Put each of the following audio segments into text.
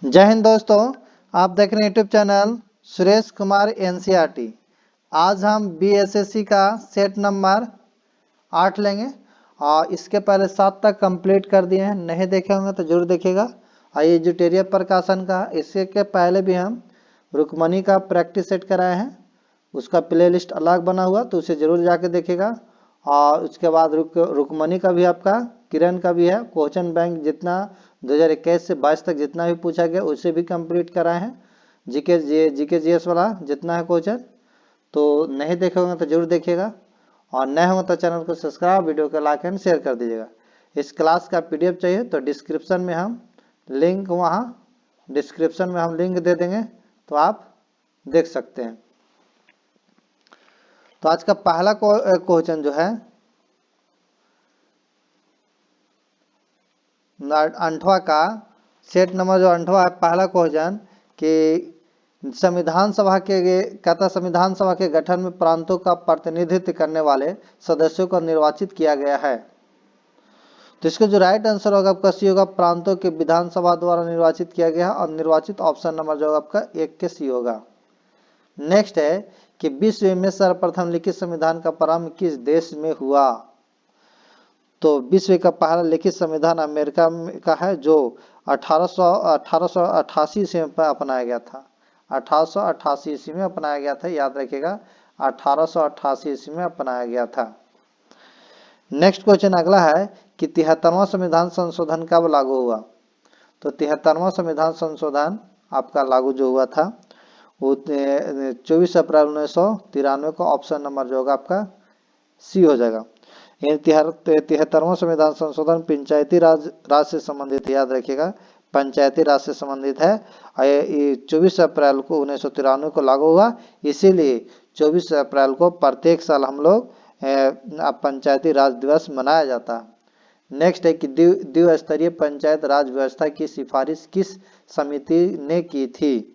जय हिंद दोस्तों। आप देख रहे हैं YouTube channel Suresh Kumar NCERT. आज हम बीएसएससी का सेट नंबर 8 लेंगे और इसके पहले 7 तक कंप्लीट कर दिए हैं। नहीं देखे होंगे तो जरूर देखिएगा। और ये जुटेरिया प्रकाशन का, इसके के पहले भी हम रुक्मणी का प्रैक्टिस सेट कराए हैं। उसका प्लेलिस्ट अलग बना हुआ, तो उसे जरूर जाके देखेगा। और उसके बाद रुक्मणी का भी आपका, किरण का भी है। क्वेश्चन बैंक जितना 2021 से 22 तक जितना भी पूछा गया उसे भी कंप्लीट कराए हैं। जीके जीएस वाला जितना है क्वेश्चन, तो नहीं देखे होंगे तो जरूर देखिएगा। और नए होंगे तो चैनल को सब्सक्राइब, वीडियो को लाइक एंड शेयर कर दीजिएगा। इस क्लास का पीडीएफ चाहिए तो डिस्क्रिप्शन में हम लिंक दे देंगे, तो आप देख सकते हैं। तो आज का पहला क्वेश्चन जो है 8वां का सेट नंबर जो 8वां है, पहला क्वेश्चन कि संविधान सभा के गठन में प्रांतों का प्रतिनिधित्व करने वाले सदस्यों को निर्वाचित किया गया है। तो इसका जो राइट आंसर होगा आपका सी होगा, प्रांतों के विधानसभा द्वारा निर्वाचित किया गया। और निर्वाचित ऑप्शन नंबर जो होगा आपका 1 के सी होगा। नेक्स्ट है कि विश्व में सर्वप्रथम लिखित संविधान का प्रारंभ किस देश में हुआ। तो विश्व का पहला लिखित संविधान अमेरिका का है, जो 1888 ईस्वी में अपनाया गया था। 1888 ईस्वी में अपनाया गया था, याद रखिएगा, 1888 ईस्वी में अपनाया गया था। नेक्स्ट क्वेश्चन अगला है कि 73वां संविधान संशोधन कब लागू हुआ। तो 73वां संविधान संशोधन आपका लागू जो हुआ था वो 24 अप्रैल 1993 को ऑप्शन नंबर जो होगा आपका सी हो जाएगा। 73वां संविधान संशोधन पंचायती राज से संबंधित, याद रखिएगा, पंचायती राज से संबंधित है। ये 24 अप्रैल को 1993 को लागू हुआ, इसीलिए 24 अप्रैल को प्रत्येक साल हम लोग पंचायती राज दिवस मनाया जाता है। नेक्स्ट है कि द्विस्तरीय पंचायत राज व्यवस्था की सिफारिश किस समिति ने की थी।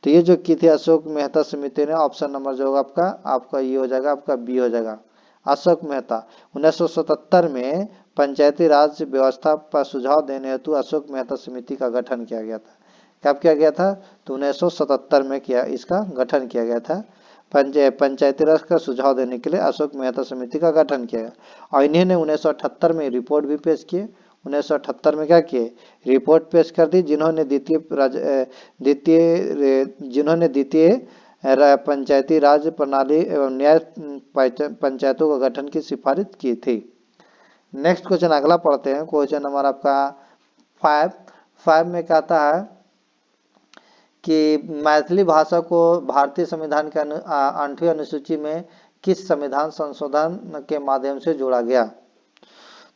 तो ये जो की थी अशोक मेहता समिति ने। ऑप्शन नंबर जो होगा आपका ये हो जाएगा, आपका बी हो जाएगा, अशोक मेहता। 1977 में पंचायती राज व्यवस्था पर सुझाव देने हेतु अशोक मेहता समिति का गठन किया गया था। कब किया गया था? तो 1977 में इसका गठन किया गया था। पंचायती राज का सुझाव देने के लिए अशोक मेहता समिति का गठन किया गया। और इन्हीं ने 1978 में रिपोर्ट भी पेश किए। 1978 में क्या किए? रिपोर्ट पेश कर दी, जिन्होंने द्वितीय पंचायती राज प्रणाली एवं न्याय पंचायतों का गठन की सिफारिश की थी। नेक्स्ट क्वेश्चन अगला पढ़ते हैं। क्वेश्चन नंबर आपका 5 में कहता है कि मैथिली भाषा को भारतीय संविधान के 8वीं अनुसूची में किस संविधान संशोधन के माध्यम से जोड़ा गया।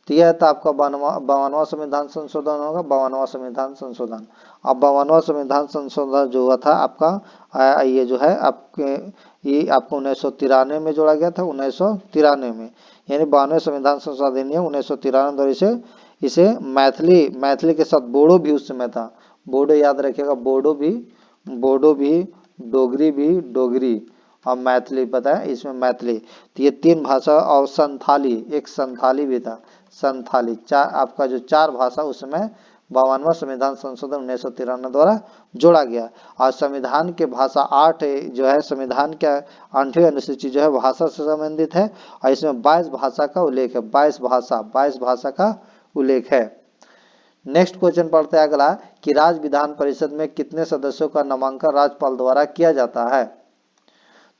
तो यह था आपका 52वां संविधान संशोधन होगा, 52वां संविधान संशोधन। अब 52वां संविधान संशोधन जो हुआ था आपका ये जो है ये आपको 1993 में जोड़ा गया था। 1993 में, यानी 92वें संविधान संशोधन अधिनियम 1993 द्वारा इसे मैथिली के साथ बोडो भी उस समय था। बोडो याद रखिएगा, बोडो भी, डोगरी भी, डोगरी और मैथिली पता है, इसमें मैथिली। तो ये 3 भाषा और एक संथाली भी था। संथाली आपका जो 4 भाषा उस समय 52वां संविधान संशोधन 1993 द्वारा जोड़ा गया। और संविधान के भाषा 8 जो है, संविधान के 8वीं अनुसूची जो है भाषा से संबंधित है। और इसमें 22 भाषा का उल्लेख है, 22 भाषा का उल्लेख है। नेक्स्ट क्वेश्चन पढ़ते हैं अगला कि राज्य विधान परिषद में कितने सदस्यों का नामांकन राज्यपाल द्वारा किया जाता है।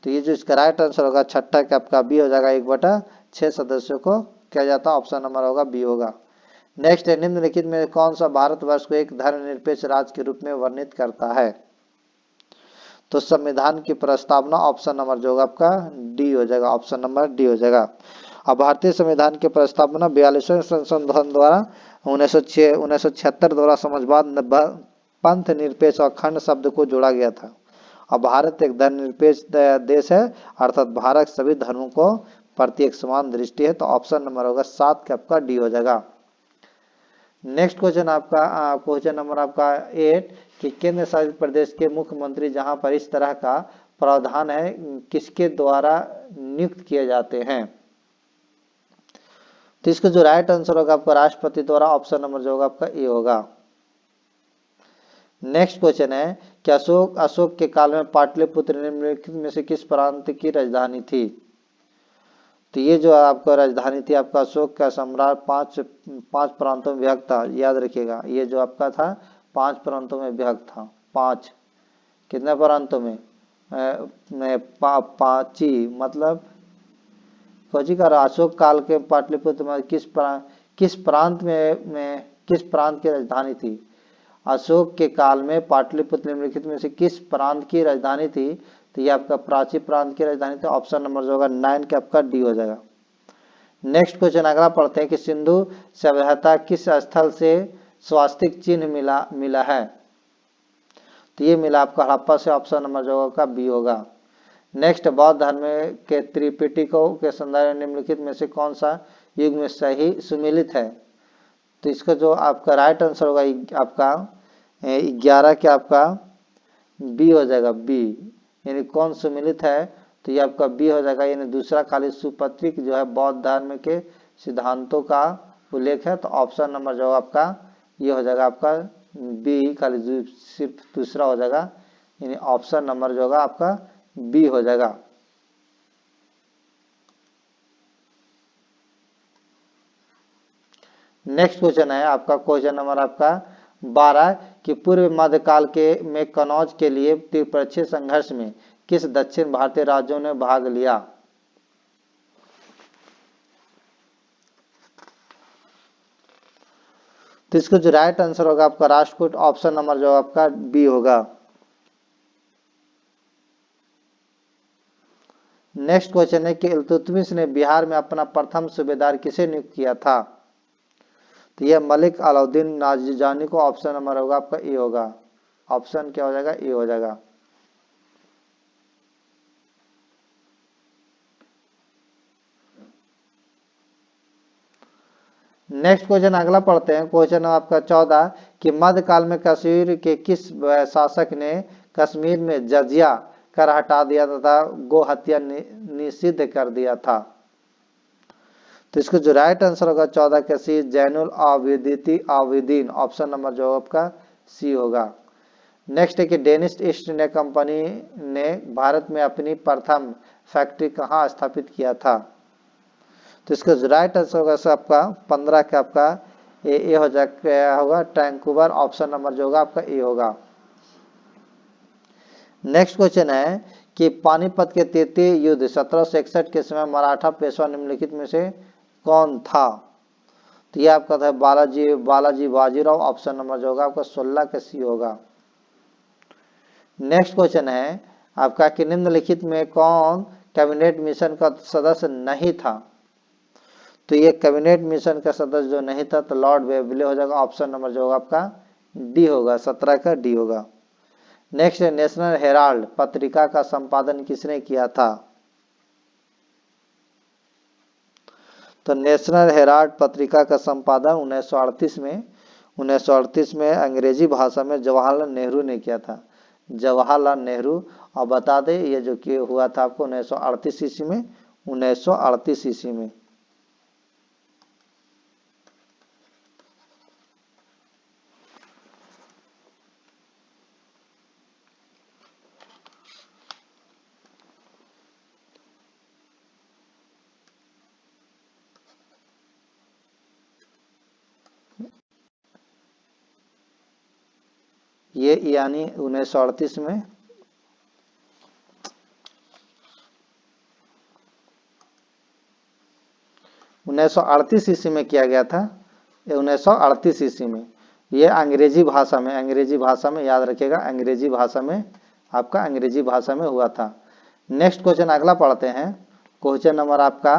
तो ये जो इसका राइट आंसर होगा छठा का आपका बी हो जाएगा, 1/6 सदस्यों को किया जाता है। ऑप्शन नंबर होगा बी होगा। नेक्स्ट है, निम्नलिखित में कौन सा भारतवर्ष को एक धर्मनिरपेक्ष राज्य के रूप में वर्णित करता है। तो संविधान की प्रस्तावना, ऑप्शन नंबर जो होगा आपका डी हो जाएगा, ऑप्शन नंबर डी हो जाएगा। अब भारतीय संविधान की प्रस्तावना 42वें संशोधन द्वारा 1976 द्वारा समाजवाद, पंथ निरपेक्ष और अखंड शब्द को जोड़ा गया था। अब भारत एक धर्मनिरपेक्ष देश है, अर्थात भारत सभी धर्मों को प्रति एक समान दृष्टि है। तो ऑप्शन नंबर होगा 7 का आपका डी हो जाएगा। नेक्स्ट क्वेश्चन आपका क्वेश्चन नंबर आपका 8 कि केंद्र शासित प्रदेश के मुख्यमंत्री जहां पर इस तरह का प्रावधान है किसके द्वारा नियुक्त किए जाते हैं। तो इसका जो राइट आंसर होगा आपका राष्ट्रपति द्वारा। ऑप्शन नंबर जो होगा आपका ए होगा। नेक्स्ट क्वेश्चन है कि अशोक के काल में पाटलिपुत्र निम्नलिखित में से किस प्रांत की राजधानी थी। तो ये जो आपका राजधानी थी, आपका अशोक का सम्राट पांच प्रांतों में विभक्त था, याद रखिएगा। ये जो आपका था 5 प्रांतों में विभक्त था। 5 कितने प्रांतों में? पांची मतलब फौजी का अशोक काल के पाटलिपुत्र में किस प्रांत किस प्रांत की राजधानी थी। अशोक के काल में पाटलिपुत्र निम्नलिखित में से किस प्रांत की राजधानी थी। तो ये आपका प्राची प्रांत की राजधानी थी। ऑप्शन नंबर जो होगा 9 के आपका डी हो जाएगा। नेक्स्ट क्वेश्चन अगला पढ़ते हैं कि सिंधु सभ्यता किस स्थल से स्वास्तिक चिन्ह मिला है। तो ये मिला आपका हड़प्पा से। ऑप्शन नंबर जो होगा बी होगा। नेक्स्ट, बौद्ध धर्म के त्रिपिटकों के संदर्भ में निम्नलिखित में से कौन सा युग में सही सुमिलित है। तो इसका जो आपका राइट आंसर होगा आपका 11 के आपका बी हो जाएगा। बी यानी कौन सुमिलित है, तो ये आपका बी हो जाएगा। यानी दूसरा खाली सुपत्रिक जो है बौद्ध धर्म के सिद्धांतों का उल्लेख है। तो ऑप्शन नंबर जो आपका ये हो जाएगा आपका बी, खाली सिर्फ दूसरा हो जाएगा। यानी ऑप्शन नंबर जो होगा आपका बी हो जाएगा। नेक्स्ट क्वेश्चन है आपका क्वेश्चन नंबर आपका 12 कि पूर्व मध्यकाल के में कनौज के लिए त्रिपक्षीय संघर्ष में किस दक्षिण भारतीय राज्यों ने भाग लिया। तो इसको जो राइट आंसर होगा आपका राष्ट्रकूट। ऑप्शन नंबर जो आपका बी होगा। नेक्स्ट क्वेश्चन है कि इल्तुतमिश ने बिहार में अपना प्रथम सूबेदार किसे नियुक्त किया था। तो यह मलिक अलाउद्दीन नाजिजानी को। ऑप्शन नंबर होगा आपका ए होगा। ऑप्शन क्या हो जाएगा? ए हो जाएगा। नेक्स्ट क्वेश्चन अगला पढ़ते हैं। क्वेश्चन आपका 14 कि मध्यकाल में कश्मीर के किस शासक ने कश्मीर में जजिया कर हटा दिया तथा गो हत्या निषिद्ध कर दिया था। तो इसको जो राइट आंसर होगा 14 का सी, जैनुल आबिदीन। ऑप्शन नंबर जो आपका सी होगा। नेक्स्ट है कि डेनिश ईस्ट इंडिया कंपनी ने भारत में अपनी प्रथम फैक्ट्री कहाँ स्थापित किया था। तो इसका जो राइट आंसर होगा आपका 15 का आपका ए हो जाएगा होगा टैंकूवर। ऑप्शन नंबर जो होगा आपका ए होगा। नेक्स्ट क्वेश्चन है कि पानीपत के तृतीय युद्ध 1761 के समय मराठा पेशवा निम्नलिखित में से कौन था। तो ये आपका था बालाजी बाजीराव। ऑप्शन नंबर जो होगा आपका 16 का सी होगा। नेक्स्ट क्वेश्चन है आपका कि निम्नलिखित में कौन कैबिनेट मिशन का सदस्य नहीं था। तो ये कैबिनेट मिशन का सदस्य जो नहीं था तो लॉर्ड वेवले हो जाएगा। ऑप्शन नंबर जो होगा आपका डी होगा। 17 का डी होगा। नेक्स्ट है नेशनल हेराल्ड पत्रिका का संपादन किसने किया था। तो नेशनल हेराल्ड पत्रिका का संपादन 1938 में अंग्रेजी भाषा में जवाहरलाल नेहरू ने किया था। जवाहरलाल नेहरू। और बता दें ये जो कि हुआ था आपको 1938 ईस्वी में। 1938 ईस्वी में। ये यानी 1938 में। (1938) ईस्वी में किया गया था। 1938 ईस्वी में। ये अंग्रेजी भाषा में याद रखिएगा। अंग्रेजी भाषा में आपका अंग्रेजी भाषा में हुआ था। नेक्स्ट क्वेश्चन अगला पढ़ते हैं। क्वेश्चन नंबर आपका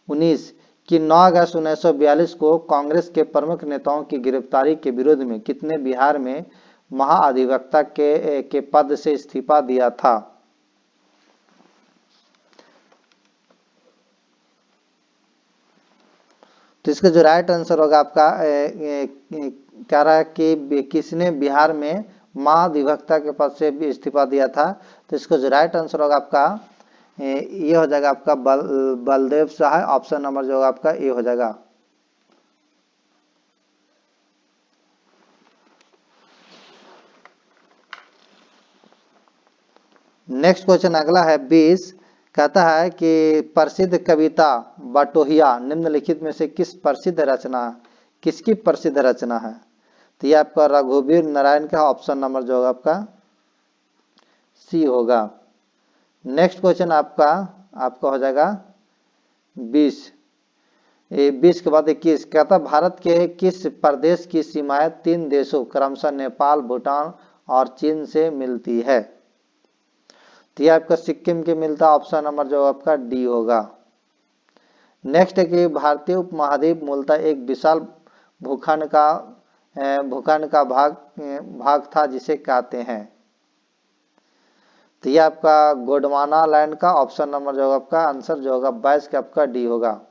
19 कि 9 अगस्त 1942 को कांग्रेस के प्रमुख नेताओं की गिरफ्तारी के विरोध में कितने बिहार में महाधिवक्ता के पद से इस्तीफा दिया था। तो इसका जो राइट आंसर होगा आपका कह रहा है कि किसने बिहार में महाधिवक्ता के पद से भी इस्तीफा दिया था। तो इसका जो राइट आंसर होगा आपका ये हो जाएगा आपका बलदेव सहाय। ऑप्शन नंबर जो होगा आपका ए हो जाएगा। नेक्स्ट क्वेश्चन अगला है 20, कहता है कि प्रसिद्ध कविता बटोहिया निम्नलिखित में से किस प्रसिद्ध रचना, किसकी प्रसिद्ध रचना है? तो ये आपका रघुवीर नारायण का ऑप्शन नंबर जो होगा आपका सी होगा। नेक्स्ट क्वेश्चन आपका हो जाएगा 20, 20 के बाद 21, कहता भारत के किस प्रदेश की सीमाएं 3 देशों क्रमशः नेपाल, भूटान और चीन से मिलती है? तो ये आपका सिक्किम के मिलता, ऑप्शन नंबर जो आपका डी होगा। नेक्स्ट है कि भारतीय उपमहाद्वीप मूलतः एक विशाल भूखंड का भाग था जिसे कहते हैं। तो ये आपका गोंडवाना लैंड का ऑप्शन नंबर जो होगा आपका आंसर जो होगा 22 का आपका डी होगा।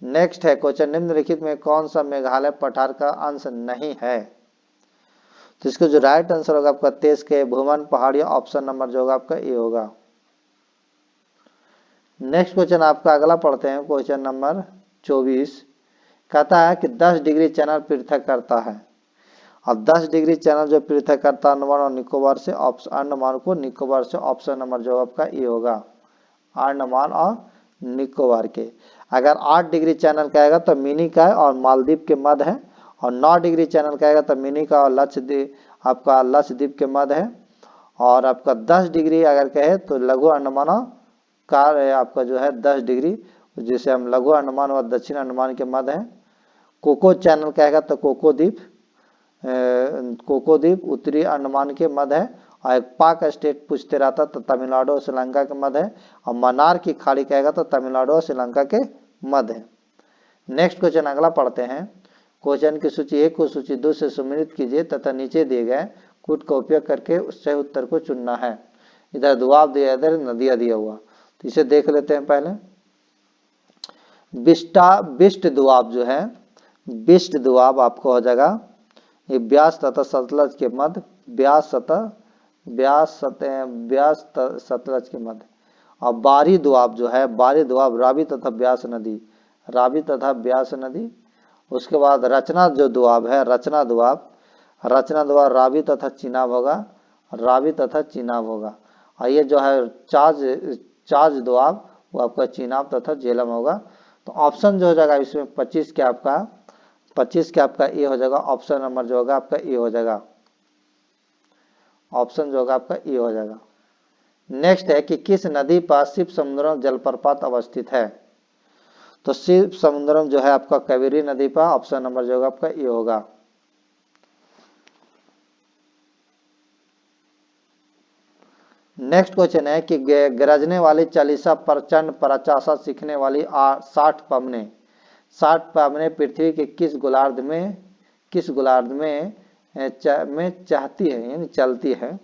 नेक्स्ट है क्वेश्चन, निम्नलिखित में कौन सा मेघालय पठार का अंश नहीं है? तो इसका जो राइट आंसर होगा आपका 23 के भूमन पहाड़िया, ऑप्शन नंबर जो होगा आपका ए होगा। नेक्स्ट क्वेश्चन आपका अगला पढ़ते हैं, क्वेश्चन नंबर 24, कहता है कि 10 डिग्री चैनल पृथक करता है। अब 10 डिग्री चैनल जो पृथक करता है अंडमान और निकोबार से, अंडमान को निकोबार से, ऑप्शन नंबर जो आपका ए होगा, अंडमान और निकोबार के। अगर 8 डिग्री चैनल कहेगा तो मिनी का है और मालदीव के मध्य है, और 9 डिग्री चैनल कहेगा तो मिनी का और लक्षद्वीप के मध्य है, और आपका 10 डिग्री अगर कहे तो लघु अंडमान का आपका जो है 10 डिग्री, जिसे हम लघु अंडमान और दक्षिण अंडमान के मध्य है। कोको चैनल कहेगा तो कोको द्वीप उत्तरी अंडमान के मध्य है, और एक पाक स्टेट पूछते रहता तो तमिलनाडु और श्रीलंका के मध्य है, और मन्नार की खाड़ी कहेगा तो तमिलनाडु और श्रीलंका के मध्य है। नेक्स्ट क्वेश्चन अगला पढ़ते हैं, क्वेश्चन की सूची 1 को सूची 2 से सम्मिलित कीजिए तथा नीचे दिए गए कूट का उपयोग करके सही उत्तर को चुनना है। इधर दुआब दिया, इधर नदिया दिया हुआ, तो इसे देख लेते हैं पहले। बिस्ट दुआब जो है, बिस्ट दुआब आपको हो जाएगा ये ब्यास तथा सतलज के मध्य, सतलज के मध्य। और बारी दुआब जो है, बारी दुआब रावी तथा ब्यास नदी। उसके बाद रचना जो दुआब है, रचना दुआब रावी तथा चिनाब होगा। और ये जो है चार्ज दुआब वो आपका चिनाब तथा झेलम होगा। तो ऑप्शन जो हो जाएगा इसमें 25 के आपका ए हो जाएगा, ऑप्शन नंबर जो होगा आपका ए हो जाएगा, ऑप्शन जो होगा आपका ए हो जाएगा। नेक्स्ट है कि किस नदी पर शिव समुद्रम जलप्रपात अवस्थित है? तो शिव समुद्रम जो है आपका कावेरी नदी पर, ऑप्शन नंबर जो होगा आपका ए होगा। नेक्स्ट क्वेश्चन है कि गरजने वाली चालीसा प्रचंड प्रचासा सीखने वाली 60 पवने पृथ्वी के किस गोलार्ध में चाहती है यानी चलती है?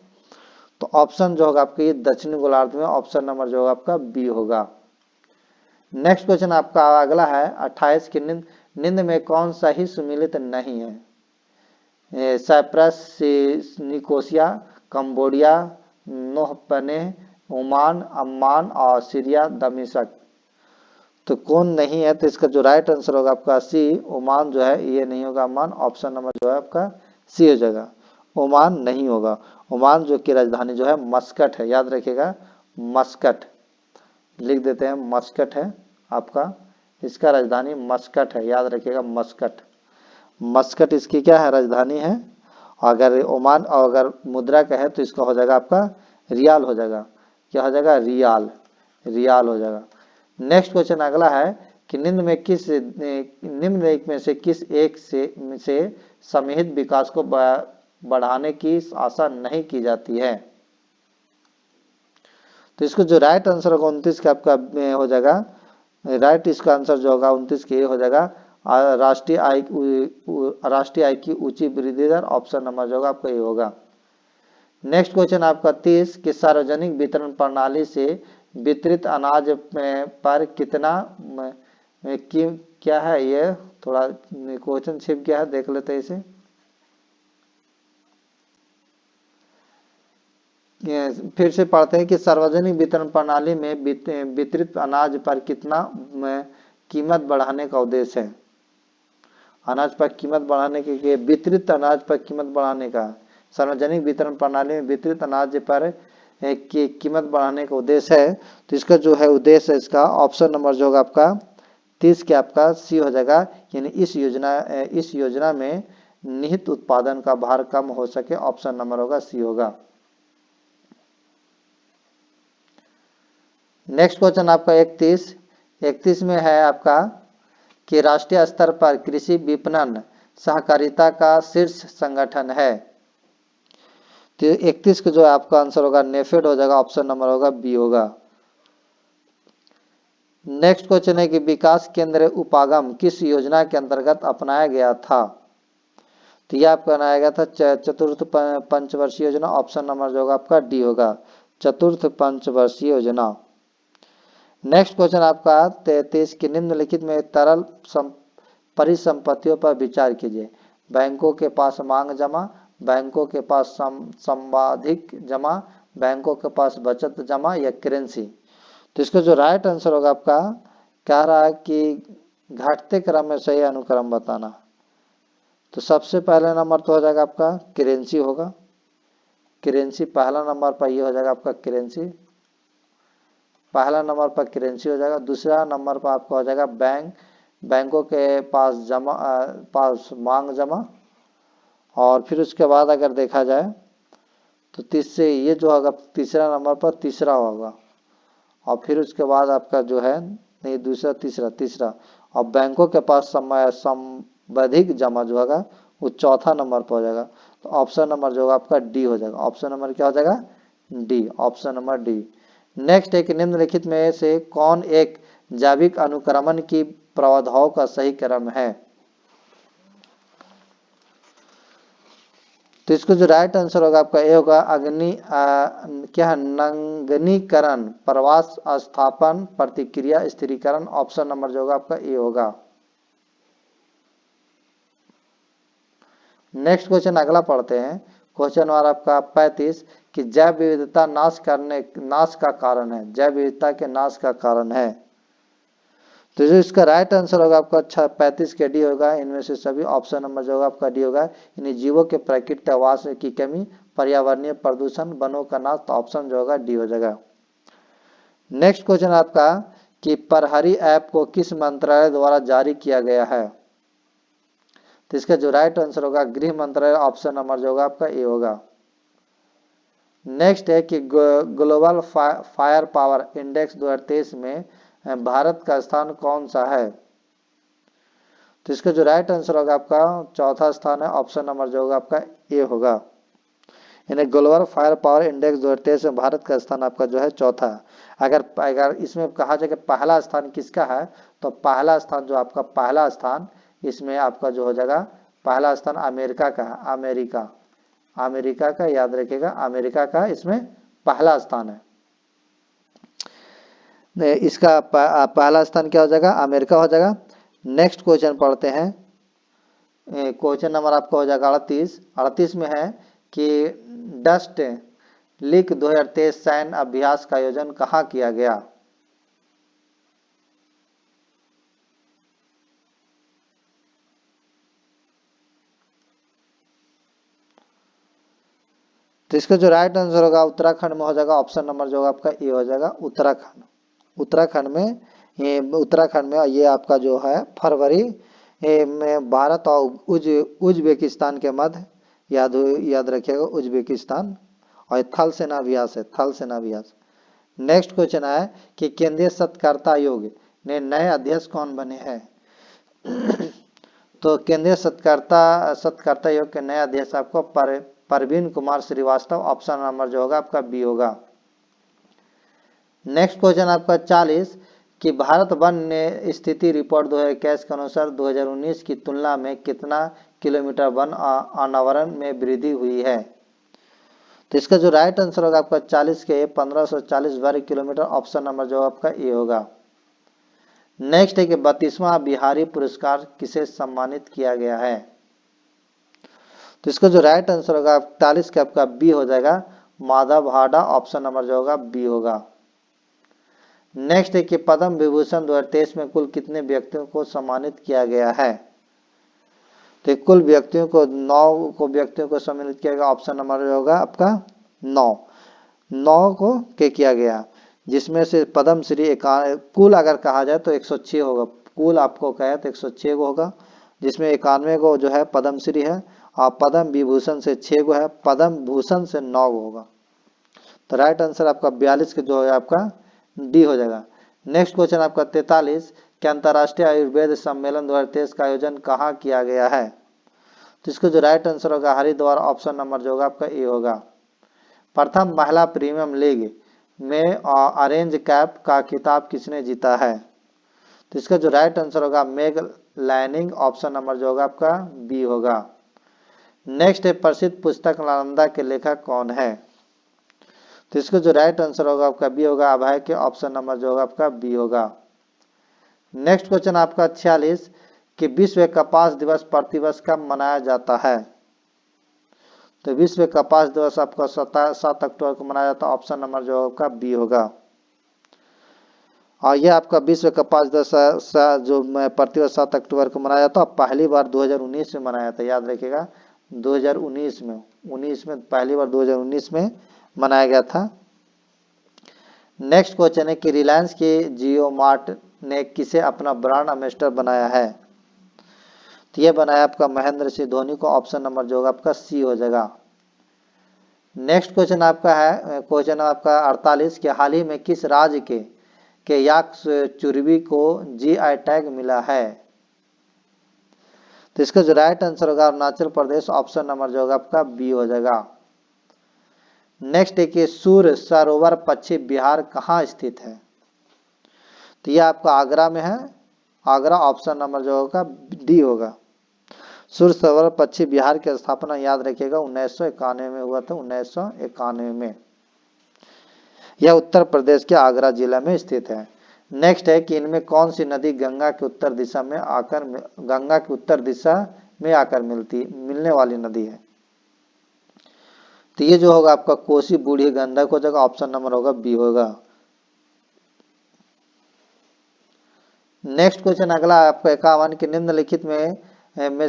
तो ऑप्शन जो होगा आपका ये दक्षिणी गोलार्ध में, ऑप्शन नंबर जो होगा आपका बी होगा। नेक्स्ट क्वेश्चन आपका अगला है 28 की निम्न में कौन सा ही सुमिलित नहीं है? साइप्रस, निकोसिया, कंबोडिया, नोहपने, ओमान, अम्मान और सीरिया दमिश्क। तो कौन नहीं है? तो इसका जो राइट आंसर होगा आपका सी, ओमान जो है ये नहीं होगा, अम्मान, ऑप्शन नंबर जो है आपका सी हो जाएगा, ओमान नहीं होगा। ओमान जो की राजधानी जो है मस्कट है, याद रखिएगा मस्कट, लिख देते हैं मस्कट है आपका, इसका राजधानी मस्कट है, याद रखिएगा मस्कट इसकी क्या है राजधानी है। अगर ओमान और अगर मुद्रा का है तो इसका हो जाएगा आपका रियाल हो जाएगा, क्या हो जाएगा रियाल हो जाएगा। नेक्स्ट क्वेश्चन अगला है कि निम्न में से किस एक से समूहित विकास को बढ़ाने की आशा नहीं की जाती है? तो इसको जो राइट आंसर होगा 29 का आपका हो जाएगा, राइट इसका आंसर जो होगा 29 के हो जाएगा राष्ट्रीय आय की ऊंची वृद्धि दर, ऑप्शन नंबर जो होगा आपका ये होगा। नेक्स्ट क्वेश्चन आपका 30 कि सार्वजनिक वितरण प्रणाली से वितरित अनाज पर कितना क्या है? ये थोड़ा क्वेश्चन छिप गया है, देख लेते हैं इसे। फिर से पढ़ते हैं कि सार्वजनिक वितरण प्रणाली में वितरित अनाज पर कितना कीमत बढ़ाने का उद्देश्य है? अनाज पर कीमत बढ़ाने के वितरित अनाज पर कीमत बढ़ाने का, सार्वजनिक वितरण प्रणाली में वितरित अनाज पर की कीमत बढ़ाने का उद्देश्य है, तो इसका जो है उद्देश्य है इसका ऑप्शन नंबर जो होगा आपका 30 के आपका सी हो जाएगा, यानी इस योजना में निहित उत्पादन का भार कम हो सके, ऑप्शन नंबर होगा सी होगा। नेक्स्ट क्वेश्चन आपका 31 में है आपका कि राष्ट्रीय स्तर पर कृषि विपणन सहकारिता का शीर्ष संगठन है, तो 31 का जो आपका आंसर होगा नेफेड हो जाएगा, ऑप्शन नंबर होगा बी होगा। नेक्स्ट क्वेश्चन है कि विकास केंद्र उपागम किस योजना के अंतर्गत अपनाया गया था, तो यह आपका बनाया गया था चतुर्थ पंचवर्षीय योजना, ऑप्शन नंबर जो होगा आपका डी होगा, चतुर्थ पंचवर्षीय योजना। नेक्स्ट क्वेश्चन आपका 33 की निम्नलिखित में तरल परिसंपत्तियों पर विचार कीजिए, बैंकों के पास मांग जमा, बैंकों के पास संवाधिक जमा, बैंकों के पास बचत जमा या करेंसी, तो इसका जो राइट आंसर होगा आपका कह रहा है कि घटते क्रम में सही अनुक्रम बताना, तो सबसे पहले नंबर तो हो जाएगा आपका करेंसी होगा, करेंसी पहला नंबर पर ये हो जाएगा आपका करेंसी, पहला नंबर पर करेंसी हो जाएगा। दूसरा नंबर पर आपका हो जाएगा बैंकों के पास मांग जमा, और फिर उसके बाद अगर देखा जाए तो तीसरे ये जो होगा तीसरा नंबर पर तीसरा होगा, और फिर उसके बाद आपका जो है नहीं दूसरा तीसरा और बैंकों के पास संवैधिक जमा जो होगा वो चौथा नंबर पर हो जाएगा, तो ऑप्शन नंबर जो होगा आपका डी हो जाएगा, ऑप्शन नंबर क्या हो जाएगा D, option number D. Next है कि निम्नलिखित में से कौन एक जैविक अनुक्रमण की प्रावधानों का सही क्रम है, तो इसको जो राइट आंसर होगा आपका ए होगा क्या है नंगनीकरण, प्रवास स्थापन, प्रतिक्रिया स्थिरीकरण, ऑप्शन नंबर जो होगा आपका ए होगा। नेक्स्ट क्वेश्चन अगला पढ़ते हैं, क्वेश्चन नंबर आपका 35 कि जैव विविधता नाश का कारण है, जैव विविधता के नाश का कारण है, तो जो इसका राइट आंसर होगा आपका 35 के डी होगा, इनमें से सभी ऑप्शन नंबर जो होगा आपका डी होगा, यानी जीवों के प्राकृतिक आवास की कमी, पर्यावरणीय प्रदूषण, वनों का नाश, तो ऑप्शन जो होगा डी हो जाएगा। नेक्स्ट क्वेश्चन आपका कि प्रहरी ऐप को किस मंत्रालय द्वारा जारी किया गया है, तो इसका जो राइट आंसर होगा गृह मंत्रालय, ऑप्शन नंबर जो होगा आपका ए होगा। नेक्स्ट है कि ग्लोबल फायर पावर इंडेक्स 2023 में भारत का स्थान कौन सा है, तो इसका जो राइट आंसर होगा आपका चौथा स्थान है, ऑप्शन नंबर जो होगा आपका ए होगा, यानी ग्लोबल फायर पावर इंडेक्स 2023 में भारत का स्थान आपका जो है चौथा है। अगर इसमें कहा जाए कि पहला स्थान किसका है, तो पहला स्थान जो आपका पहला स्थान इसमें आपका जो हो जाएगा पहला स्थान अमेरिका का है, अमेरिका का याद रखिएगा, अमेरिका का इसमें पहला स्थान है, इसका पहला स्थान क्या हो जाएगा अमेरिका हो जाएगा। नेक्स्ट क्वेश्चन पढ़ते हैं, क्वेश्चन नंबर आपका हो जाएगा 38 में है कि डस्ट लीक 2023 सैन्य अभ्यास का आयोजन कहाँ किया गया, तो इसका जो राइट आंसर होगा उत्तराखंड में हो जाएगा, ऑप्शन नंबर जो होगा आपका ए हो जाएगा उत्तराखंड में ये आपका जो है फरवरी में भारत और उज्बेकिस्तान के मध्य याद रखिएगा उज्बेकिस्तान, और थल सेना अभ्यास। नेक्स्ट क्वेश्चन है कि केंद्रीय सत्कर्ता आयोग ने नए अध्यक्ष कौन बने हैं, तो केंद्रीय सत्कर्ता आयोग के नए अध्यक्ष आपको परवीन कुमार श्रीवास्तव, ऑप्शन नंबर जो होगा आपका बी होगा। नेक्स्ट क्वेश्चन आपका 40 कि भारत वन ने स्थिति रिपोर्ट 2021 के अनुसार 2019 की तुलना में कितना किलोमीटर वन अनावरण में वृद्धि हुई है, तो इसका जो राइट आंसर होगा आपका 40 के 1540 वर्ग किलोमीटर, ऑप्शन नंबर जो आपका ए होगा। नेक्स्ट है कि 32वां बिहारी पुरस्कार किसे सम्मानित किया गया है, तो इसका जो राइट आंसर होगा 41 का आपका बी हो जाएगा, माधव हाडा, ऑप्शन नंबर जो होगा बी होगा। नेक्स्ट है कि पद्म विभूषण 2023 में कुल कितने व्यक्तियों को सम्मानित किया गया है, तो कुल व्यक्तियों को 9 व्यक्तियों को सम्मानित किया गया, ऑप्शन नंबर जो होगा आपका 9। 9 को के किया गया, जिसमें से पद्मश्री कुल अगर कहा जाए तो 106 होगा। कुल आपको कहे तो 106 को होगा, जिसमें 91 को जो है पद्मश्री है और पद्म विभूषण से 6 को है, पद्म भूषण से 9 को होगा। तो राइट आंसर आपका 42 के जो है आपका डी हो जाएगा। नेक्स्ट क्वेश्चन आपका 43 कि अंतर्राष्ट्रीय आयुर्वेद सम्मेलन 2023 का आयोजन कहाँ किया गया है? तो इसको जो राइट आंसर होगा हरिद्वार, ऑप्शन नंबर जो होगा आपका ए होगा। प्रथम महिला प्रीमियम लीग में ऑरेंज कैप का खिताब किसने जीता है? तो इसका जो राइट आंसर होगा मेग लाइनिंग, ऑप्शन नंबर जो होगा आपका बी होगा। नेक्स्ट है प्रसिद्ध पुस्तक नालंदा के लेखक कौन है? तो इसका जो राइट आंसर होगा आपका बी होगा अभय के, ऑप्शन नंबर जो होगा आपका बी होगा। नेक्स्ट क्वेश्चन आपका 46 कि विश्व कपास दिवस प्रतिवर्ष कब मनाया जाता है? तो विश्व कपास दिवस आपका 7 अक्टूबर को मनाया जाता है, ऑप्शन नंबर जो होगा बी होगा। और यह आपका विश्व कपास दिवस जो प्रतिवर्ष 7 अक्टूबर को मनाया जाता है, पहली बार 2019 में मनाया था, याद रखिएगा 2019 में पहली बार 2019 में मनाया गया था। नेक्स्ट क्वेश्चन है कि रिलायंस के जियो मार्ट ने किसे अपना ब्रांड एम्बेसडर बनाया है? तो ये बनाया आपका महेंद्र सिंह धोनी को, ऑप्शन नंबर जो होगा आपका सी हो जाएगा। नेक्स्ट क्वेश्चन आपका है क्वेश्चन आपका 48 कि हाल ही में किस राज्य के याक चुरवी को जीआई टैग मिला है? तो इसका जो राइट आंसर होगा अरुणाचल प्रदेश, ऑप्शन नंबर जो होगा आपका बी हो जाएगा। नेक्स्ट है कि सूर्य सरोवर पश्चिम बिहार कहाँ स्थित है? तो यह आपका आगरा में है, आगरा, ऑप्शन नंबर जो होगा डी होगा। सूर्य सरोवर पश्चिम बिहार की स्थापना याद रखिएगा 1991 में हुआ था, 1991 में। यह उत्तर प्रदेश के आगरा जिला में स्थित है। नेक्स्ट है कि इनमें कौन सी नदी गंगा के उत्तर दिशा में आकर मिलने वाली नदी है? तो ये जो होगा आपका कोसी बूढ़ी गंडक हो जाएगा, ऑप्शन नंबर होगा बी होगा। नेक्स्ट क्वेश्चन अगला आपका 51 के निम्नलिखित में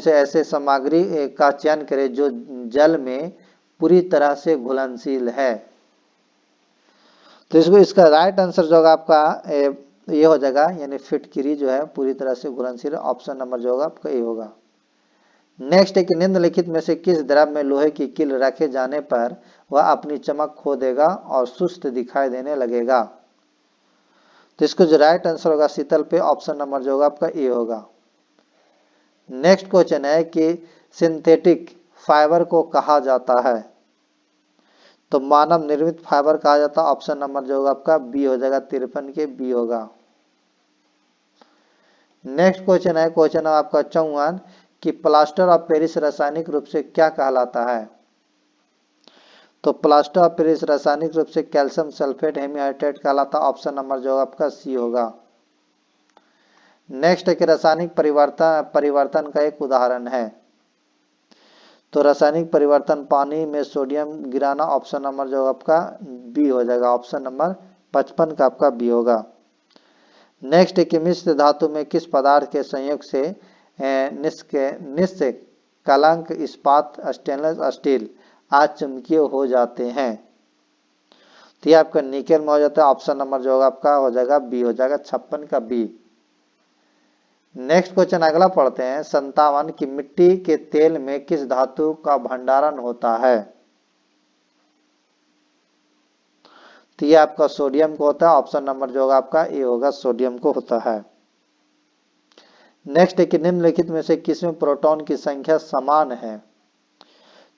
से ऐसे सामग्री का चयन करें जो जल में पूरी तरह से घुलनशील है। तो इसका राइट आंसर जो होगा आपका ये हो जाएगा, यानी फिटकिरी जो है पूरी तरह से घुलनशील, ऑप्शन नंबर जो होगा आपका ए होगा। नेक्स्ट है कि निम्नलिखित में से किस द्रव में लोहे की कील रखे जाने पर वह अपनी चमक खो देगा और सुस्त दिखाई देने लगेगा? तो इसको जो राइट आंसर होगा शीतल पे, ऑप्शन नंबर जो होगा आपका ए होगा। नेक्स्ट क्वेश्चन है कि सिंथेटिक फाइबर को कहा जाता है? तो मानव निर्मित फाइबर कहा जाता है, ऑप्शन नंबर जो होगा आपका बी हो जाएगा, 53 के बी होगा। नेक्स्ट क्वेश्चन है क्वेश्चन आपका 54 कि प्लास्टर ऑफ पेरिस रासायनिक रूप से क्या कहलाता है? तो प्लास्टर ऑफ पेरिस रासायनिक रूप से कैल्शियम सल्फेट हेमीहाइड्रेट कहलाता है, ऑप्शन नंबर जो आपका सी होगा। नेक्स्ट है कि रासायनिक परिवर्तन का एक उदाहरण है? तो रासायनिक परिवर्तन पानी में सोडियम गिराना, ऑप्शन नंबर जो आपका बी हो जाएगा, ऑप्शन नंबर 55 का आपका बी होगा। नेक्स्ट है कि मिश्र धातु में किस पदार्थ के संयोग से निष्कलंक इस्पात स्टेनलेस स्टील अचुंबकीय हो जाते हैं? तो ये आपका निकेल में हो जाता है, ऑप्शन नंबर जो होगा आपका हो जाएगा बी हो जाएगा, 56 का बी। नेक्स्ट क्वेश्चन अगला पढ़ते हैं 57 की मिट्टी के तेल में किस धातु का भंडारण होता है? तो ये आपका सोडियम को होता है, ऑप्शन नंबर जो होगा आपका ए होगा, सोडियम को होता है। नेक्स्ट है कि निम्नलिखित में से किसमें प्रोटॉन की संख्या समान है?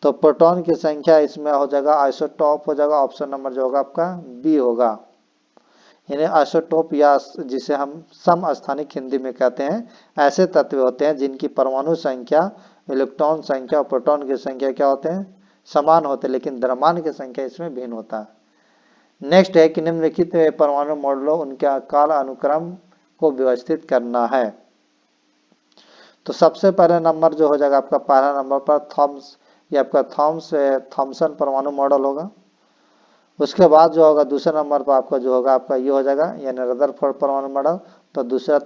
तो प्रोटॉन की संख्या इसमें हो जाएगा आइसोटॉप हो जाएगा, ऑप्शन नंबर जो होगा आपका बी होगा। यानी आइसोटोप या जिसे हम समस्थानिक हिंदी में कहते हैं, ऐसे तत्व होते हैं जिनकी परमाणु संख्या, इलेक्ट्रॉन संख्या और प्रोटॉन की संख्या क्या होते हैं, समान होते हैं, लेकिन द्रव्यमान की संख्या इसमें भिन्न होता है। नेक्स्ट है कि निम्नलिखित परमाणु मॉडलों उनके काल अनुक्रम को व्यवस्थित करना है। तो सबसे पहले नंबर जो हो जाएगा आपका पहला नंबर पर ये आपका थॉमसन परमाणु मॉडल होगा। उसके बाद जो होगा दूसरे नंबर पर आपका जो होगा आपका ये हो जाएगा, यानी रदरफोर्ड परमाणु मॉडल। तो दूसरा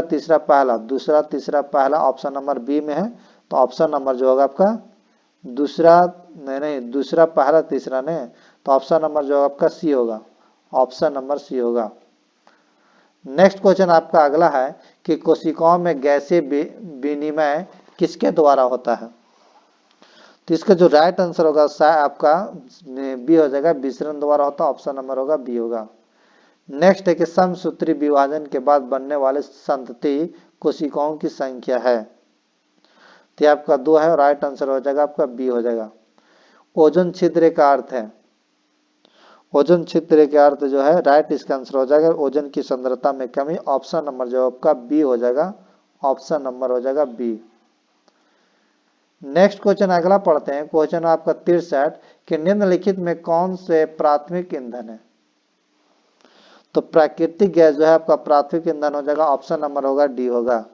तीसरा पहला ऑप्शन नंबर बी में है, तो ऑप्शन नंबर जो होगा आपका दूसरा नहीं, दूसरा पहला तीसरा नहीं, तो ऑप्शन नंबर जो आपका सी होगा, ऑप्शन नंबर सी होगा। नेक्स्ट क्वेश्चन आपका अगला है कि कोशिकाओं में गैसीय विनिमय किसके द्वारा होता है? तो इसका जो राइट आंसर होगा आपका बी हो जाएगा, विसरण द्वारा होता है, ऑप्शन नंबर होगा बी होगा। नेक्स्ट है कि समसूत्री विभाजन के बाद बनने वाले संतति कोशिकाओं की संख्या है, तो आपका 2 है और राइट आंसर हो जाएगा आपका बी हो जाएगा। ओजोन छिद्र का अर्थ है, ओजोन छिद्र के अर्थ जो है राइट इसका आंसर हो जाएगा ओजोन की सांद्रता में कमी, ऑप्शन नंबर जो आपका बी हो जाएगा, ऑप्शन नंबर हो जाएगा बी। नेक्स्ट क्वेश्चन अगला पढ़ते हैं, क्वेश्चन आपका 63 कि निम्नलिखित में कौन से प्राथमिक ईंधन है? तो प्राकृतिक गैस जो है आपका प्राथमिक ईंधन हो जाएगा, ऑप्शन नंबर होगा डी होगा।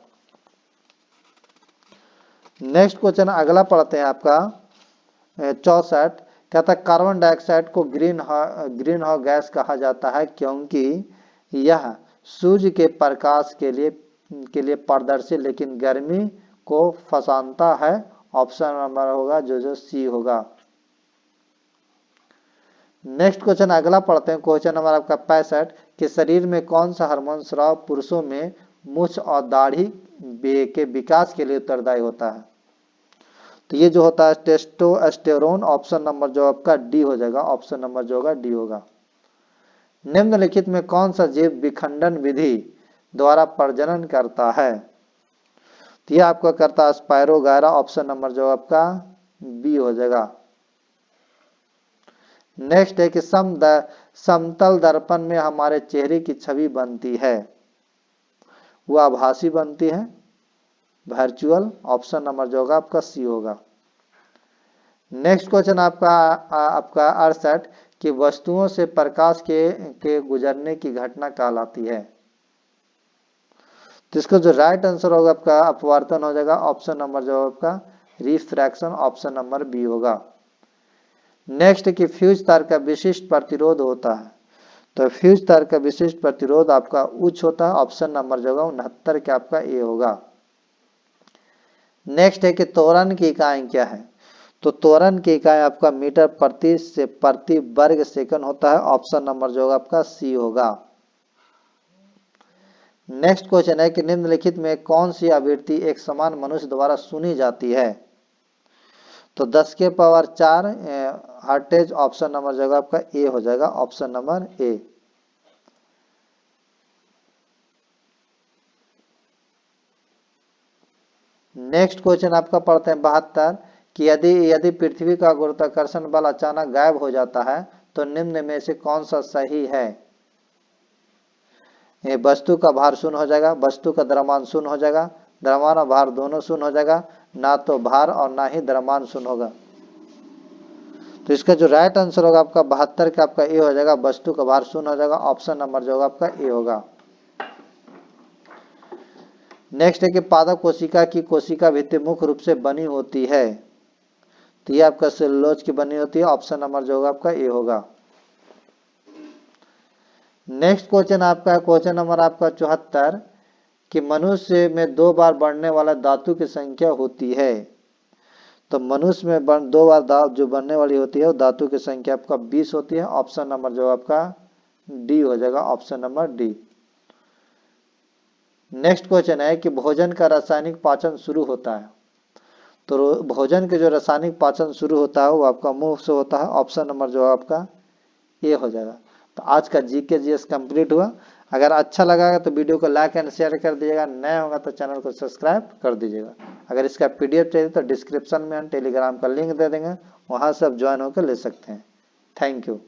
नेक्स्ट क्वेश्चन अगला पढ़ते हैं आपका 64, कहता है कार्बन डाइऑक्साइड को ग्रीन हाउस गैस कहा जाता है क्योंकि यह सूर्य के प्रकाश के लिए पारदर्शी लेकिन गर्मी को फंसाता है, ऑप्शन नंबर होगा जो सी होगा। नेक्स्ट क्वेश्चन अगला पढ़ते हैं, क्वेश्चन नंबर आपका 65 कि शरीर में कौन सा हार्मोन स्राव पुरुषों में मूछ और दाढ़ी के विकास के लिए उत्तरदायी होता है? तो ये जो होता है टेस्टोस्टेरोन, ऑप्शन नंबर जो आपका डी हो जाएगा, ऑप्शन नंबर जो होगा डी होगा। निम्नलिखित में कौन सा जीव विखंडन विधि द्वारा प्रजनन करता है? तो ये आपका करता है स्पायरोगायरा, ऑप्शन नंबर जो आपका बी हो जाएगा। नेक्स्ट है कि समतल दर्पण में हमारे चेहरे की छवि बनती है, वो आभासी बनती है, वर्चुअल, ऑप्शन नंबर जो होगा आपका सी होगा। नेक्स्ट क्वेश्चन आपका 68 कि वस्तुओं से प्रकाश के गुजरने की घटना कहलाती है, तो इसका जो राइट आंसर होगा आपका अपवर्तन हो जाएगा, ऑप्शन नंबर जो आपका रिफ्रैक्शन, ऑप्शन नंबर बी होगा। नेक्स्ट कि फ्यूज तार का विशिष्ट प्रतिरोध होता है, तो फ्यूज तार का विशिष्ट प्रतिरोध आपका उच्च होता है, ऑप्शन नंबर जो होगा 69 के आपका ए होगा। नेक्स्ट है कि त्वरण की इकाई क्या है? तो त्वरण की इकाई आपका मीटर प्रति वर्ग सेकंड होता है, ऑप्शन नंबर जो होगा आपका सी होगा। नेक्स्ट क्वेश्चन है कि निम्नलिखित में कौन सी आवृत्ति एक समान मनुष्य द्वारा सुनी जाती है? तो 10 के पावर 4 हर्ट्ज, ऑप्शन नंबर जो होगा आपका ए हो जाएगा, option number A. Next question आपका पढ़ते हैं 72 कि यदि पृथ्वी का गुरुत्वाकर्षण बल अचानक गायब हो जाता है तो निम्न में से कौन सा सही है? ये वस्तु का भार शून्य हो जाएगा, वस्तु का द्रव्यमान शून्य हो जाएगा, द्रव्यमान और भार दोनों शून्य हो जाएगा, ना तो भार और ना ही द्रव्यमान शून्य होगा। तो इसका जो राइट आंसर होगा आपका 72 का आपका ए हो जाएगा, वस्तु का भार शून्य हो जाएगा, ऑप्शन नंबर जो होगा आपका ए होगा। नेक्स्ट है कि पादप कोशिका की कोशिका भित्ति मुख्य रूप से बनी होती है, तो ये आपका सेलुलोज की बनी होती है, ऑप्शन नंबर जो होगा आपका ए होगा। नेक्स्ट क्वेश्चन आपका क्वेश्चन नंबर आपका 74 कि मनुष्य में 2 बार बढ़ने वाला धातु की संख्या होती है, तो मनुष्य में 2 बार जो बनने वाली होती है वो धातु की संख्या आपका 20 होती है, ऑप्शन नंबर जो आपका डी हो जाएगा, option number D. Next question है कि भोजन का रासायनिक पाचन शुरू होता है, तो भोजन के जो रासायनिक पाचन शुरू होता है वो आपका मुंह से होता है, ऑप्शन नंबर जो आपका ए हो जाएगा। तो आज का जीके जीएस कंप्लीट हुआ। अगर अच्छा लगा तो वीडियो को लाइक एंड शेयर कर दीजिएगा, नया होगा तो चैनल को सब्सक्राइब कर दीजिएगा। अगर इसका पीडीएफ चाहिए तो डिस्क्रिप्शन में हम टेलीग्राम का लिंक दे देंगे, वहां से आप ज्वाइन होकर ले सकते हैं। Thank you.